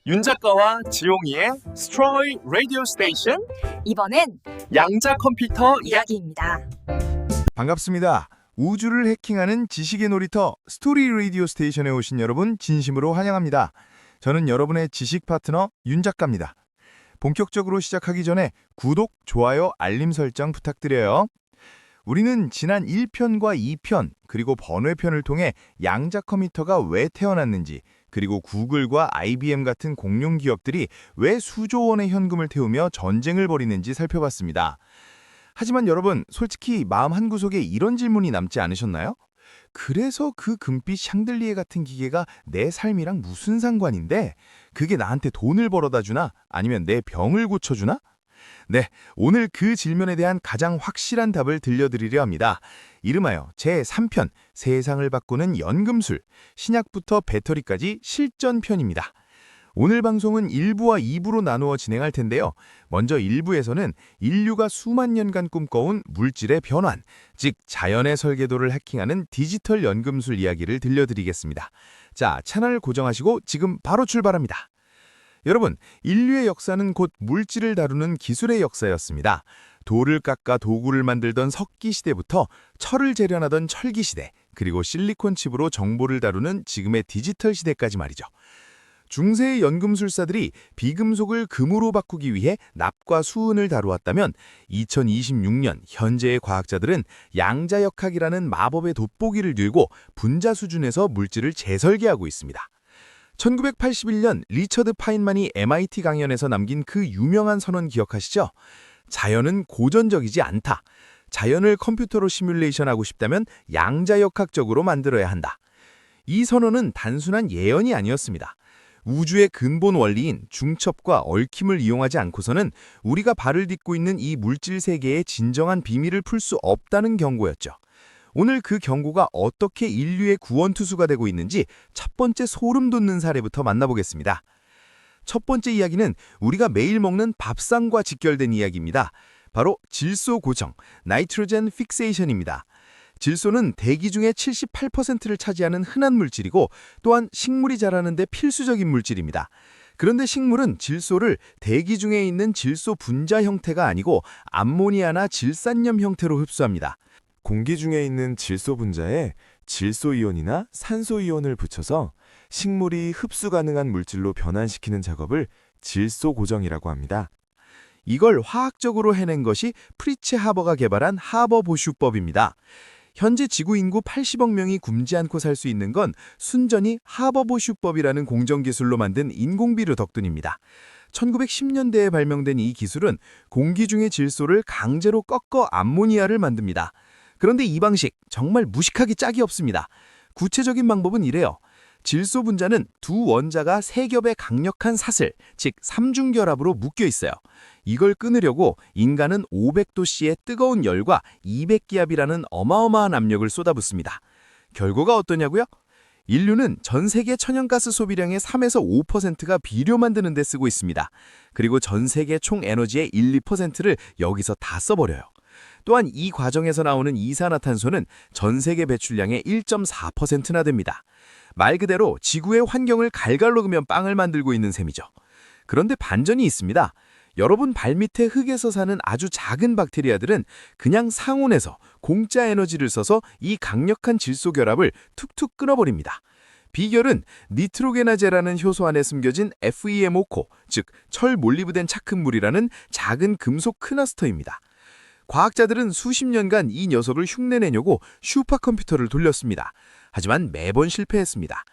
윤 작가와 지용이의 스트로이 라디오 스테이션 이번엔 양자 컴퓨터 이야기입니다. 반갑습니다. 우주를 해킹하는 지식의 놀이터 스토리 라디오 스테이션에 오신 여러분 진심으로 환영합니다. 저는 여러분의 지식 파트너 윤 작가입니다. 본격적으로 시작하기 전에 구독, 좋아요, 알림 설정 부탁드려요. 우리는 지난 1편과 2편, 그리고 번외편을 통해 양자 컴퓨터가 왜 태어났는지, 그리고 구글과 IBM 같은 공룡 기업들이 왜 수조 원의 현금을 태우며 전쟁을 벌이는지 살펴봤습니다. 하지만 여러분, 솔직히 마음 한구석에 이런 질문이 남지 않으셨나요? 그래서 그 금빛 샹들리에 같은 기계가 내 삶이랑 무슨 상관인데? 그게 나한테 돈을 벌어다 주나? 아니면 내 병을 고쳐주나? 네, 오늘 그 질문에 대한 가장 확실한 답을 들려드리려 합니다. 이름하여 제3편, 세상을 바꾸는 연금술, 신약부터 배터리까지 실전편입니다. 오늘 방송은 1부와 2부로 나누어 진행할 텐데요. 먼저 1부에서는 인류가 수만 년간 꿈꿔온 물질의 변환, 즉 자연의 설계도를 해킹하는 디지털 연금술 이야기를 들려드리겠습니다. 자, 채널 고정하시고 지금 바로 출발합니다. 여러분, 인류의 역사는 곧 물질을 다루는 기술의 역사였습니다. 돌을 깎아 도구를 만들던 석기 시대부터 철을 재련하던 철기 시대, 그리고 실리콘 칩으로 정보를 다루는 지금의 디지털 시대까지 말이죠. 중세의 연금술사들이 비금속을 금으로 바꾸기 위해 납과 수은을 다루었다면 2026년 현재의 과학자들은 양자역학이라는 마법의 돋보기를 들고 분자 수준에서 물질을 재설계하고 있습니다. 1981년 리처드 파인만이 MIT 강연에서 남긴 그 유명한 선언 기억하시죠? 자연은 고전적이지 않다. 자연을 컴퓨터로 시뮬레이션하고 싶다면 양자역학적으로 만들어야 한다. 이 선언은 단순한 예언이 아니었습니다. 우주의 근본 원리인 중첩과 얽힘을 이용하지 않고서는 우리가 발을 딛고 있는 이 물질 세계의 진정한 비밀을 풀 수 없다는 경고였죠. 오늘 그 경고가 어떻게 인류의 구원투수가 되고 있는지 첫 번째 소름 돋는 사례부터 만나보겠습니다. 첫 번째 이야기는 우리가 매일 먹는 밥상과 직결된 이야기입니다. 바로 질소 고정, 나이트로젠 픽세이션입니다. 질소는 대기 중에 78%를 차지하는 흔한 물질이고 또한 식물이 자라는 데 필수적인 물질입니다. 그런데 식물은 질소를 대기 중에 있는 질소 분자 형태가 아니고 암모니아나 질산염 형태로 흡수합니다. 공기 중에 있는 질소 분자에 질소이온이나 산소이온을 붙여서 식물이 흡수 가능한 물질로 변환시키는 작업을 질소 고정이라고 합니다. 이걸 화학적으로 해낸 것이 프리츠 하버가 개발한 하버 보슈법입니다. 현재 지구 인구 80억 명이 굶지 않고 살 수 있는 건 순전히 하버 보슈법이라는 공정기술로 만든 인공비료 덕분입니다. 1910년대에 발명된 이 기술은 공기 중의 질소를 강제로 꺾어 암모니아를 만듭니다. 그런데 이 방식 정말 무식하기 짝이 없습니다. 구체적인 방법은 이래요. 질소 분자는 두 원자가 세 겹의 강력한 사슬, 즉 삼중결합으로 묶여 있어요. 이걸 끊으려고 인간은 500도씨의 뜨거운 열과 200기압이라는 어마어마한 압력을 쏟아붓습니다. 결과가 어떠냐고요? 인류는 전 세계 천연가스 소비량의 3에서 5%가 비료 만드는 데 쓰고 있습니다. 그리고 전 세계 총 에너지의 1, 2%를 여기서 다 써버려요. 또한 이 과정에서 나오는 이산화탄소는 전 세계 배출량의 1.4%나 됩니다. 말 그대로 지구의 환경을 갈갈 녹으면 빵을 만들고 있는 셈이죠. 그런데 반전이 있습니다. 여러분 발밑에 흙에서 사는 아주 작은 박테리아들은 그냥 상온에서 공짜 에너지를 써서 이 강력한 질소 결합을 툭툭 끊어버립니다. 비결은 니트로게나제라는 효소 안에 숨겨진 FeMO4, 즉 철 몰리브덴 착흙물이라는 작은 금속 크너스터입니다. 과학자들은 수십 년간 이 녀석을 흉내내려고 슈퍼컴퓨터를 돌렸습니다. 하지만 매번 실패했습니다.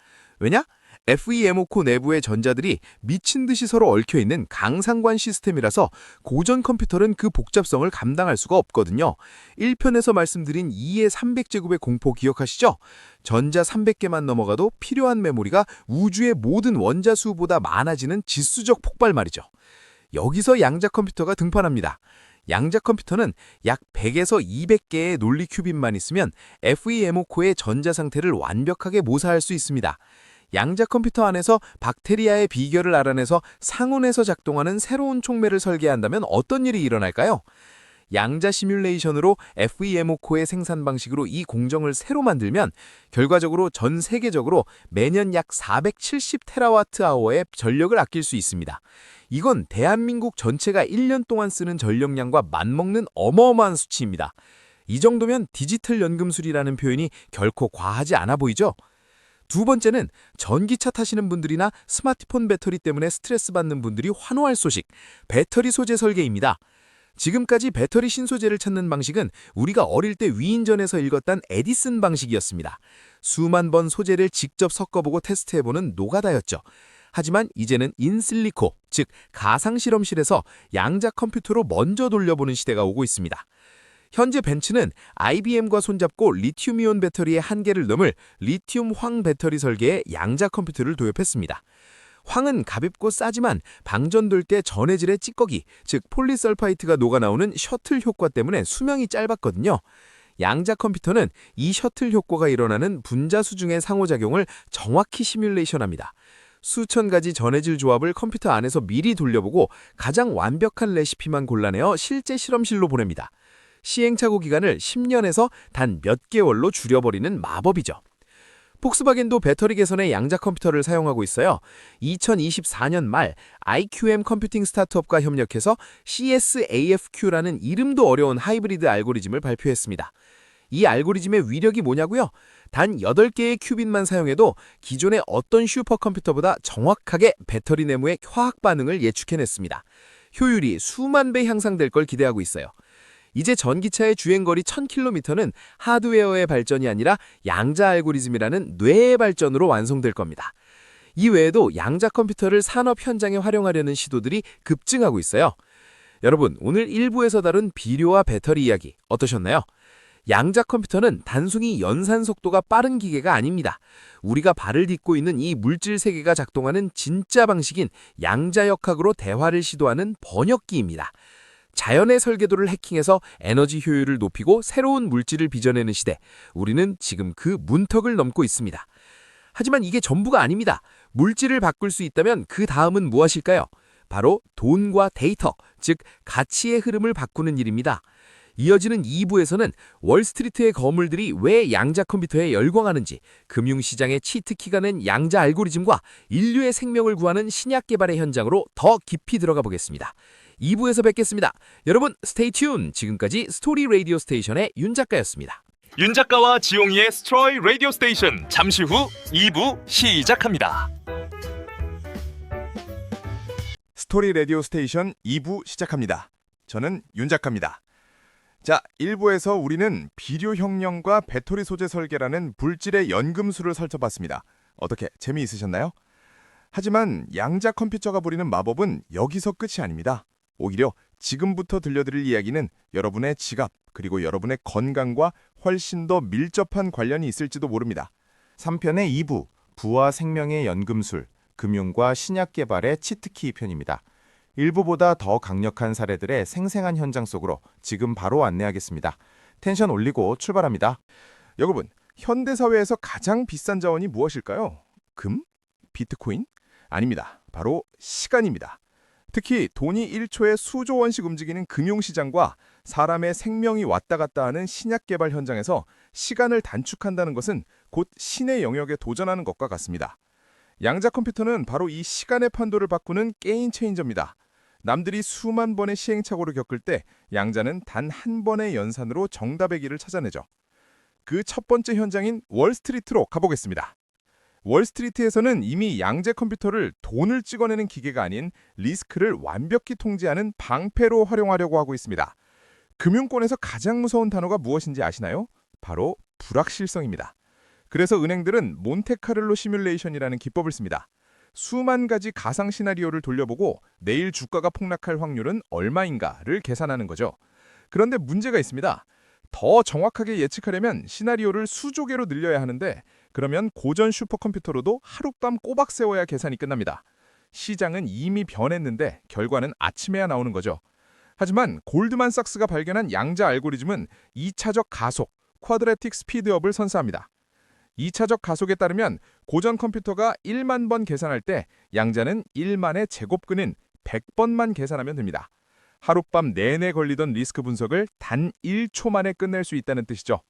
왜냐? FeMO4 내부의 전자들이 미친 듯이 서로 얽혀있는 강상관 시스템이라서 고전 컴퓨터는 그 복잡성을 감당할 수가 없거든요. 1편에서 말씀드린 2의 300제곱의 공포 기억하시죠? 전자 300개만 넘어가도 필요한 메모리가 우주의 모든 원자 수보다 많아지는 지수적 폭발 말이죠. 여기서 양자 컴퓨터가 등판합니다. 양자 컴퓨터는 약 100에서 200개의 논리 큐빅만 있으면 FeMO4의 전자 상태를 완벽하게 모사할 수 있습니다. 양자 컴퓨터 안에서 박테리아의 비결을 알아내서 상온에서 작동하는 새로운 촉매를 설계한다면 어떤 일이 일어날까요? 양자 시뮬레이션으로 FEMO 코의 생산 방식으로 이 공정을 새로 만들면 결과적으로 전 세계적으로 매년 약 470테라와트-아워의 전력을 아낄 수 있습니다. 이건 대한민국 전체가 1년 동안 쓰는 전력량과 맞먹는 어마어마한 수치입니다. 이 정도면 디지털 연금술이라는 표현이 결코 과하지 않아 보이죠? 두 번째는 전기차 타시는 분들이나 스마트폰 배터리 때문에 스트레스 받는 분들이 환호할 소식, 배터리 소재 설계입니다. 지금까지 배터리 신소재를 찾는 방식은 우리가 어릴 때 위인전에서 읽었던 에디슨 방식이었습니다. 수만 번 소재를 직접 섞어보고 테스트해보는 노가다였죠. 하지만 이제는 인실리코, 즉 가상실험실에서 양자 컴퓨터로 먼저 돌려보는 시대가 오고 있습니다. 현재 벤츠는 IBM과 손잡고 리튬이온 배터리의 한계를 넘을 리튬 황 배터리 설계에 양자 컴퓨터를 도입했습니다. 황은 가볍고 싸지만 방전될 때 전해질의 찌꺼기, 즉 폴리설파이트가 녹아나오는 셔틀 효과 때문에 수명이 짧았거든요. 양자 컴퓨터는 이 셔틀 효과가 일어나는 분자수 중의 상호작용을 정확히 시뮬레이션합니다. 수천 가지 전해질 조합을 컴퓨터 안에서 미리 돌려보고 가장 완벽한 레시피만 골라내어 실제 실험실로 보냅니다. 시행착오 기간을 10년에서 단 몇 개월로 줄여버리는 마법이죠. 폭스바겐도 배터리 개선에 양자 컴퓨터를 사용하고 있어요. 2024년 말 IQM 컴퓨팅 스타트업과 협력해서 CSAFQ라는 이름도 어려운 하이브리드 알고리즘을 발표했습니다. 이 알고리즘의 위력이 뭐냐고요? 단 8개의 큐빗만 사용해도 기존의 어떤 슈퍼컴퓨터보다 정확하게 배터리 내부의 화학 반응을 예측해냈습니다. 효율이 수만 배 향상될 걸 기대하고 있어요. 이제 전기차의 주행거리 1000km는 하드웨어의 발전이 아니라 양자 알고리즘이라는 뇌의 발전으로 완성될 겁니다. 이 외에도 양자 컴퓨터를 산업 현장에 활용하려는 시도들이 급증하고 있어요. 여러분, 오늘 1부에서 다룬 비료와 배터리 이야기 어떠셨나요? 양자 컴퓨터는 단순히 연산 속도가 빠른 기계가 아닙니다. 우리가 발을 딛고 있는 이 물질 세계가 작동하는 진짜 방식인 양자역학으로 대화를 시도하는 번역기입니다. 자연의 설계도를 해킹해서 에너지 효율을 높이고 새로운 물질을 빚어내는 시대, 우리는 지금 그 문턱을 넘고 있습니다. 하지만 이게 전부가 아닙니다. 물질을 바꿀 수 있다면 그 다음은 무엇일까요? 바로 돈과 데이터, 즉 가치의 흐름을 바꾸는 일입니다. 이어지는 2부에서는 월스트리트의 거물들이 왜 양자 컴퓨터에 열광하는지, 금융시장의 치트키가 낸 양자 알고리즘과 인류의 생명을 구하는 신약 개발의 현장으로 더 깊이 들어가 보겠습니다. 2부에서 뵙겠습니다. 여러분, 스테이 튠! 지금까지 스토리 라디오 스테이션의 윤 작가였습니다. 윤 작가와 지용이의 스트로이 라디오 스테이션 잠시 후 2부 시작합니다. 스토리 라디오 스테이션 2부 시작합니다. 저는 윤 작가입니다. 자, 1부에서 우리는 비료 혁명과 배터리 소재 설계라는 물질의 연금술을 살펴봤습니다. 어떻게 재미있으셨나요? 하지만 양자 컴퓨터가 부리는 마법은 여기서 끝이 아닙니다. 오히려 지금부터 들려드릴 이야기는 여러분의 지갑 그리고 여러분의 건강과 훨씬 더 밀접한 관련이 있을지도 모릅니다. 3편의 2부, 부와 생명의 연금술, 금융과 신약 개발의 치트키 편입니다. 1부보다 더 강력한 사례들의 생생한 현장 속으로 지금 바로 안내하겠습니다. 텐션 올리고 출발합니다. 여러분, 현대사회에서 가장 비싼 자원이 무엇일까요? 금? 비트코인? 아닙니다. 바로 시간입니다. 특히 돈이 1초에 수조 원씩 움직이는 금융시장과 사람의 생명이 왔다 갔다 하는 신약 개발 현장에서 시간을 단축한다는 것은 곧 신의 영역에 도전하는 것과 같습니다. 양자 컴퓨터는 바로 이 시간의 판도를 바꾸는 게임 체인저입니다. 남들이 수만 번의 시행착오를 겪을 때 양자는 단 한 번의 연산으로 정답의 길을 찾아내죠. 그 첫 번째 현장인 월스트리트로 가보겠습니다. 월스트리트에서는 이미 양자 컴퓨터를 돈을 찍어내는 기계가 아닌 리스크를 완벽히 통제하는 방패로 활용하려고 하고 있습니다. 금융권에서 가장 무서운 단어가 무엇인지 아시나요? 바로 불확실성입니다. 그래서 은행들은 몬테카를로 시뮬레이션이라는 기법을 씁니다. 수만 가지 가상 시나리오를 돌려보고 내일 주가가 폭락할 확률은 얼마인가를 계산하는 거죠. 그런데 문제가 있습니다. 더 정확하게 예측하려면 시나리오를 수조 개로 늘려야 하는데 그러면 고전 슈퍼컴퓨터로도 하룻밤 꼬박 세워야 계산이 끝납니다. 시장은 이미 변했는데 결과는 아침에야 나오는 거죠. 하지만 골드만삭스가 발견한 양자 알고리즘은 2차적 가속, 쿼드래틱 스피드업을 선사합니다. 2차적 가속에 따르면 고전 컴퓨터가 1만 번 계산할 때 양자는 1만의 제곱근인 100번만 계산하면 됩니다. 하룻밤 내내 걸리던 리스크 분석을 단 1초 만에 끝낼 수 있다는 뜻이죠.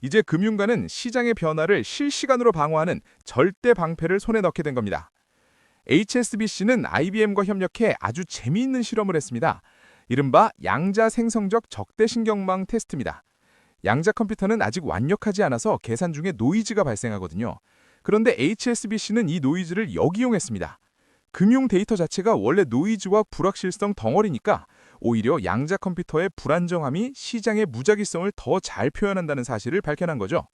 이제 금융가는 시장의 변화를 실시간으로 방어하는 절대 방패를 손에 넣게 된 겁니다. HSBC는 IBM과 협력해 아주 재미있는 실험을 했습니다. 이른바 양자 생성적 적대신경망 테스트입니다. 양자 컴퓨터는 아직 완벽하지 않아서 계산 중에 노이즈가 발생하거든요. 그런데 HSBC는 이 노이즈를 역이용했습니다. 금융 데이터 자체가 원래 노이즈와 불확실성 덩어리니까 오히려 양자 컴퓨터의 불안정함이 시장의 무작위성을 더 잘 표현한다는 사실을 밝혀낸 거죠.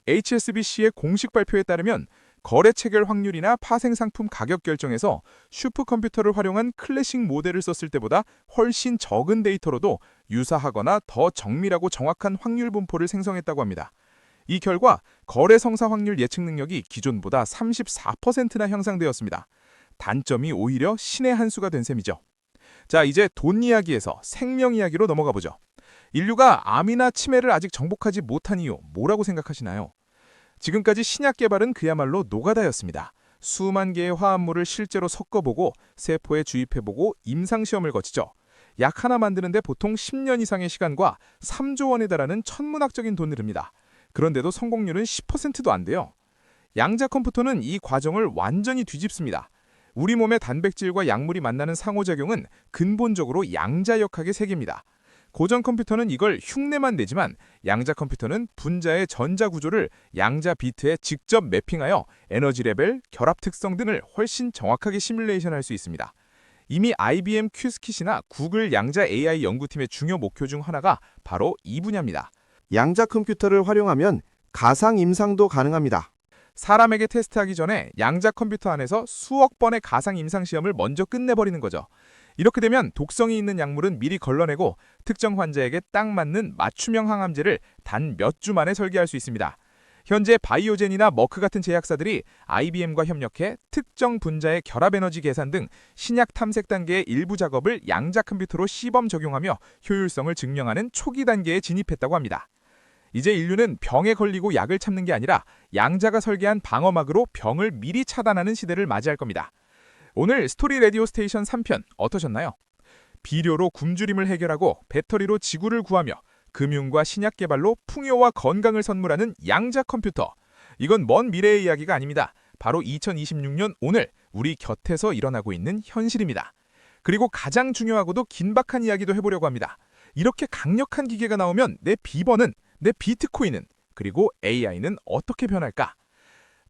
HSBC의 공식 발표에 따르면 거래 체결 확률이나 파생 상품 가격 결정에서 슈퍼컴퓨터를 활용한 클래식 모델을 썼을 때보다 훨씬 적은 데이터로도 유사하거나 더 정밀하고 정확한 확률 분포를 생성했다고 합니다. 이 결과 거래 성사 확률 예측 능력이 기존보다 34%나 향상되었습니다. 단점이 오히려 신의 한 수가 된 셈이죠. 자, 이제 돈 이야기에서 생명 이야기로 넘어가 보죠. 인류가 암이나 치매를 아직 정복하지 못한 이유 뭐라고 생각하시나요? 지금까지 신약 개발은 그야말로 노가다였습니다. 수만 개의 화합물을 실제로 섞어보고 세포에 주입해보고 임상시험을 거치죠. 약 하나 만드는데 보통 10년 이상의 시간과 3조 원에 달하는 천문학적인 돈을 듭니다. 그런데도 성공률은 10%도 안 돼요. 양자 컴퓨터는 이 과정을 완전히 뒤집습니다. 우리 몸의 단백질과 약물이 만나는 상호작용은 근본적으로 양자역학의 세계입니다. 고전 컴퓨터는 이걸 흉내만 내지만 양자 컴퓨터는 분자의 전자 구조를 양자 비트에 직접 매핑하여 에너지 레벨, 결합 특성 등을 훨씬 정확하게 시뮬레이션할 수 있습니다. 이미 IBM 큐스킷이나 구글 양자 AI 연구팀의 중요 목표 중 하나가 바로 이 분야입니다. 양자 컴퓨터를 활용하면 가상 임상도 가능합니다. 사람에게 테스트하기 전에 양자 컴퓨터 안에서 수억 번의 가상 임상 시험을 먼저 끝내버리는 거죠. 이렇게 되면 독성이 있는 약물은 미리 걸러내고 특정 환자에게 딱 맞는 맞춤형 항암제를 단 몇 주 만에 설계할 수 있습니다. 현재 바이오젠이나 머크 같은 제약사들이 IBM과 협력해 특정 분자의 결합 에너지 계산 등 신약 탐색 단계의 일부 작업을 양자 컴퓨터로 시범 적용하며 효율성을 증명하는 초기 단계에 진입했다고 합니다. 이제 인류는 병에 걸리고 약을 참는 게 아니라 양자가 설계한 방어막으로 병을 미리 차단하는 시대를 맞이할 겁니다. 오늘 스토리 라디오 스테이션 3편 어떠셨나요? 비료로 굶주림을 해결하고 배터리로 지구를 구하며 금융과 신약 개발로 풍요와 건강을 선물하는 양자 컴퓨터. 이건 먼 미래의 이야기가 아닙니다. 바로 2026년 오늘 우리 곁에서 일어나고 있는 현실입니다. 그리고 가장 중요하고도 긴박한 이야기도 해보려고 합니다. 이렇게 강력한 기계가 나오면 내 비번은, 내 비트코인은, 그리고 AI는 어떻게 변할까?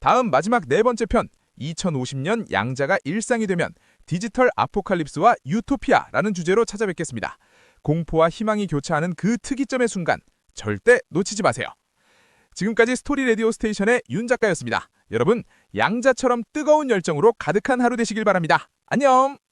다음 마지막 네 번째 편, 2050년 양자가 일상이 되면 디지털 아포칼립스와 유토피아라는 주제로 찾아뵙겠습니다. 공포와 희망이 교차하는 그 특이점의 순간 절대 놓치지 마세요. 지금까지 스토리 라디오 스테이션의 윤 작가였습니다. 여러분, 양자처럼 뜨거운 열정으로 가득한 하루 되시길 바랍니다. 안녕!